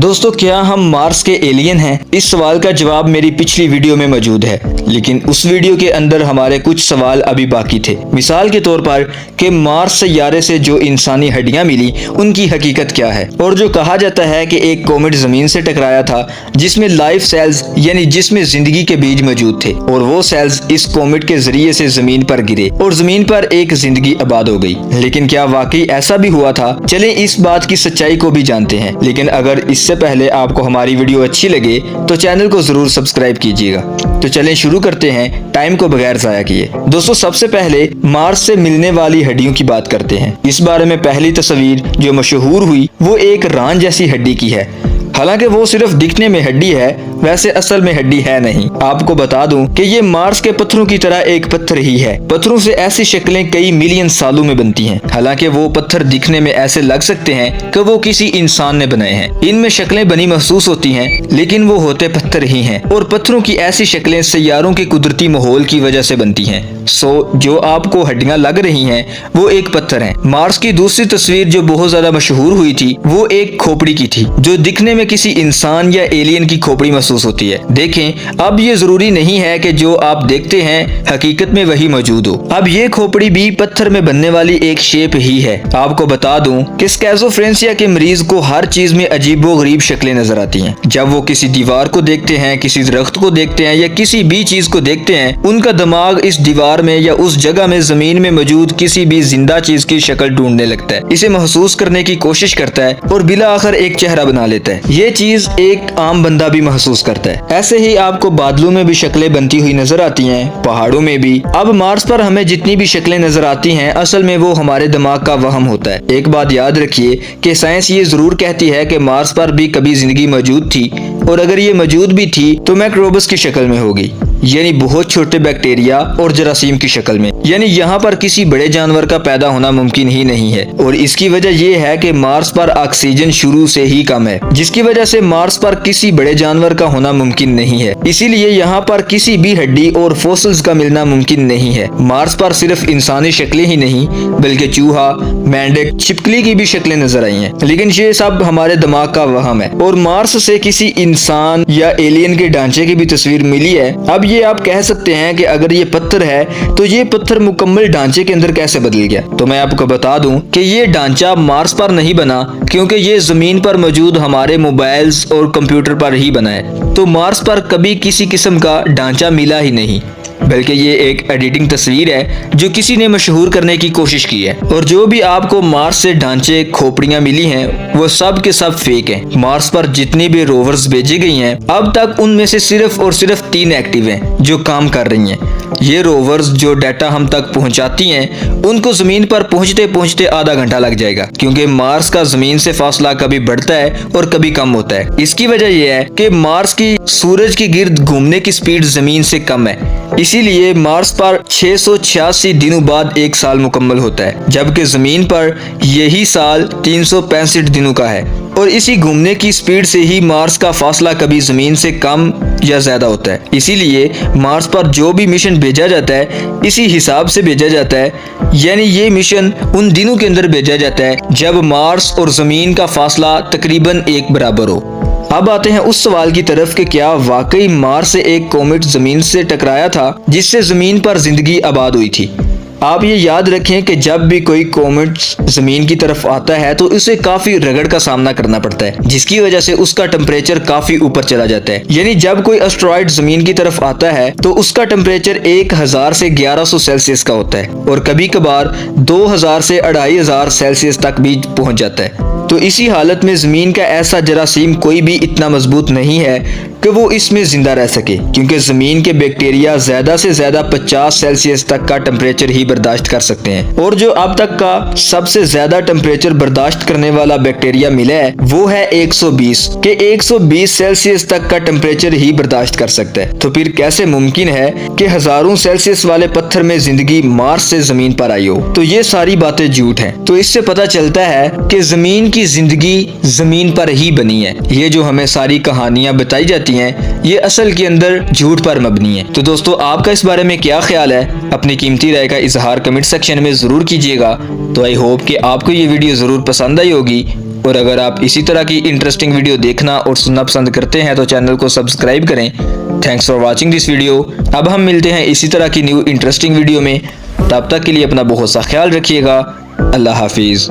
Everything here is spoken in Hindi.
दोस्तों, क्या हम मार्स के एलियन हैं? इस सवाल का जवाब मेरी पिछली वीडियो में मौजूद है, लेकिन उस वीडियो के अंदर हमारे कुछ सवाल अभी बाकी थे। मिसाल के तौर पर कि मार्स सैयारे से जो इंसानी हड्डियां मिली उनकी हकीकत क्या है, और जो कहा जाता है कि एक कॉमेट जमीन से टकराया था जिसमें लाइफ सेल्स यानी जिसमें जिंदगी के बीज मौजूद थे, और वो सेल्स इस कॉमेट के जरिए से जमीन पर गिरे और जमीन पर एक जिंदगी आबाद हो गई। लेकिन क्या वाकई ऐसा भी हुआ था? चलें इस बात की सच्चाई को भी जानते हैं, लेकिन अगर इससे पहले आपको हमारी वीडियो अच्छी लगे तो चैनल को जरूर सब्सक्राइब कीजिएगा। तो चलें शुरू करते हैं टाइम को बगैर जाया किए। दोस्तों, सबसे पहले मार्स से मिलने वाली हड्डियों की बात करते हैं। इस बारे में पहली तस्वीर जो मशहूर हुई वो एक रान जैसी हड्डी की है। हालांकि वो सिर्फ दिखने में हड्डी है, वैसे असल में हड्डी है नहीं। आपको बता दूं कि ये मार्स के पत्थरों की तरह एक पत्थर ही है। पत्थरों से ऐसी शक्लें कई मिलियन सालों में बनती हैं। हालांकि वो पत्थर दिखने में ऐसे लग सकते हैं कि वो किसी इंसान ने बनाए हैं। इनमें शक्लें बनी महसूस होती हैं, लेकिन वो होते पत्थर ही हैं। और पत्थरों की ऐसी शक्लें सैयारों के कुदरती माहौल की वजह से बनती हैं। जो आपको हड्डियां लग रही हैं वो एक पत्थर है। मार्स की दूसरी तस्वीर जो बहुत ज्यादा मशहूर हुई थी वो एक खोपड़ी की थी, जो दिखने में किसी इंसान या एलियन की खोपड़ी महसूस होती है। देखें, अब ये जरूरी नहीं है कि जो आप देखते हैं हकीकत में वही मौजूद हो। अब ये खोपड़ी भी पत्थर में बनने वाली एक शेप ही है। आपको बता दूं कि स्किज़ोफ्रेनिया के मरीज को हर चीज में अजीबोगरीब शक्लें नजर आती हैं। जब वो किसी दीवार को देखते हैं, किसी दरख्त को देखते हैं या किसी भी चीज को देखते हैं, उनका दिमाग इस दीवार में या उस जगह में जमीन में मौजूद किसी भी जिंदा चीज की शक्ल ढूंढने लगता है, इसे महसूस करने की कोशिश करता है और बिला आखिर एक चेहरा बना लेता है। ये चीज एक आम बंदा भी महसूस करता है। ऐसे ही आपको बादलों में भी शक्लें बनती हुई नजर आती हैं, पहाड़ों में भी। अब मार्स पर हमें जितनी भी शक्लें नजर आती हैं, असल में वो हमारे दिमाग का वहम होता है। एक बात याद रखिए कि साइंस ये जरूर कहती है कि मार्स पर भी कभी जिंदगी मौजूद थी, और अगर ये मौजूद भी थी तो मैक्रोबस की शक्ल में होगी, यानी बहुत छोटे बैक्टीरिया और जरासीम की शक्ल में। यानी यहाँ पर किसी बड़े जानवर का पैदा होना मुमकिन ही नहीं है। और इसकी वजह यह है कि मार्स पर ऑक्सीजन शुरू से ही कम है, जिसकी वजह से मार्स पर किसी बड़े जानवर का होना मुमकिन नहीं है। इसीलिए यहाँ पर किसी भी हड्डी और फॉसिल्स का मिलना मुमकिन नहीं है। मार्स पर सिर्फ इंसानी शक्लें ही नहीं बल्कि चूहा, मेंढक, छिपकली की भी शक्लें नजर आई हैं, लेकिन ये सब हमारे दिमाग का वहम है। और मार्स से किसी इंसान या एलियन के ढांचे की भी तस्वीर मिली है। अब ये आप कह सकते हैं कि अगर ये पत्थर है तो ये पत्थर मुकम्मल ढांचे के अंदर कैसे बदल गया? तो मैं आपको बता दूं कि ये ढांचा मार्स पर नहीं बना, क्योंकि ये जमीन पर मौजूद हमारे मोबाइल्स और कंप्यूटर पर ही बना है। तो मार्स पर कभी किसी किस्म का ढांचा मिला ही नहीं, बल्कि ये एक एडिटिंग तस्वीर है जो किसी ने मशहूर करने की कोशिश की है। और जो भी आपको मार्स से ढांचे, खोपड़ियां मिली हैं वो सब के सब फेक हैं। मार्स पर जितनी भी रोवर्स भेजी गई हैं अब तक उनमें से सिर्फ और सिर्फ 3 एक्टिव हैं जो काम कर रही हैं। ये रोवर्स जो डाटा हम तक पहुंचाती हैं उनको जमीन पर पहुंचते पहुंचते आधा घंटा लग जाएगा, क्योंकि मार्स का जमीन से फासला कभी बढ़ता है और कभी कम होता है। इसकी वजह यह है कि मार्स की सूरज के गिर्द घूमने की स्पीड जमीन से कम है, इसीलिए मार्स पर 686 दिनों बाद एक साल मुकम्मल होता है, जबकि जमीन पर यही साल 365 दिनों का है। और इसी घूमने की स्पीड से ही मार्स का फासला कभी जमीन से कम या ज्यादा होता है। इसीलिए मार्स पर जो भी मिशन भेजा जाता है इसी हिसाब से भेजा जाता है, यानी ये मिशन उन दिनों के अंदर भेजा जाता है जब मार्स और जमीन का फासला तकरीबन एक बराबर हो। अब आते हैं उस सवाल की तरफ कि क्या वाकई मार्स से एक कॉमेट जमीन से टकराया था जिससे जमीन पर जिंदगी आबाद हुई थी? आप ये याद रखें कि जब भी कोई कॉमेट जमीन की तरफ आता है तो उसे काफी रगड़ का सामना करना पड़ता है, जिसकी वजह से उसका टेम्परेचर काफी ऊपर चला जाता है। यानी जब कोई एस्टेरॉयड जमीन की तरफ आता है तो उसका टेम्परेचर 1000 से 1100 सेल्सियस का होता है, और कभी कभार 2000 से 2500 सेल्सियस तक भी पहुंच जाता है। तो इसी हालत में जमीन का ऐसा जरासीम कोई भी इतना मजबूत नहीं है कि वो इसमें जिंदा रह सके, क्योंकि जमीन के बैक्टीरिया ज्यादा से ज्यादा 50 सेल्सियस तक का टेम्परेचर ही बर्दाश्त कर सकते हैं। और जो अब तक का सबसे ज्यादा टेम्परेचर बर्दाश्त करने वाला बैक्टीरिया मिला है वो है 120 के 120 सेल्सियस तक का टेम्परेचर ही बर्दाश्त कर सकता है। तो फिर कैसे मुमकिन है कि हजारों सेल्सियस वाले पत्थर में जिंदगी मार्स से जमीन पर आई हो? तो ये सारी बातें झूठ हैं। तो इससे पता चलता है कि जमीन की जिंदगी जमीन पर ही बनी है। ये जो हमें सारी कहानियां बताई जाती हैं ये असल के अंदर झूठ पर मबनी है। तो दोस्तों, आपका इस बारे में क्या ख्याल है? अपनी कीमती राय का इजहार कमेंट सेक्शन में जरूर कीजिएगा। तो आई होप कि आपको ये वीडियो जरूर पसंद आई होगी। और अगर आप इसी तरह की इंटरेस्टिंग वीडियो देखना और सुनना पसंद करते हैं तो चैनल को सब्सक्राइब करें। Thanks for watching this video. अब हम मिलते हैं इसी तरह की न्यू इंटरेस्टिंग वीडियो में। तब तक के लिए अपना बहुत सा ख्याल रखिएगा। अल्लाह हाफिज़।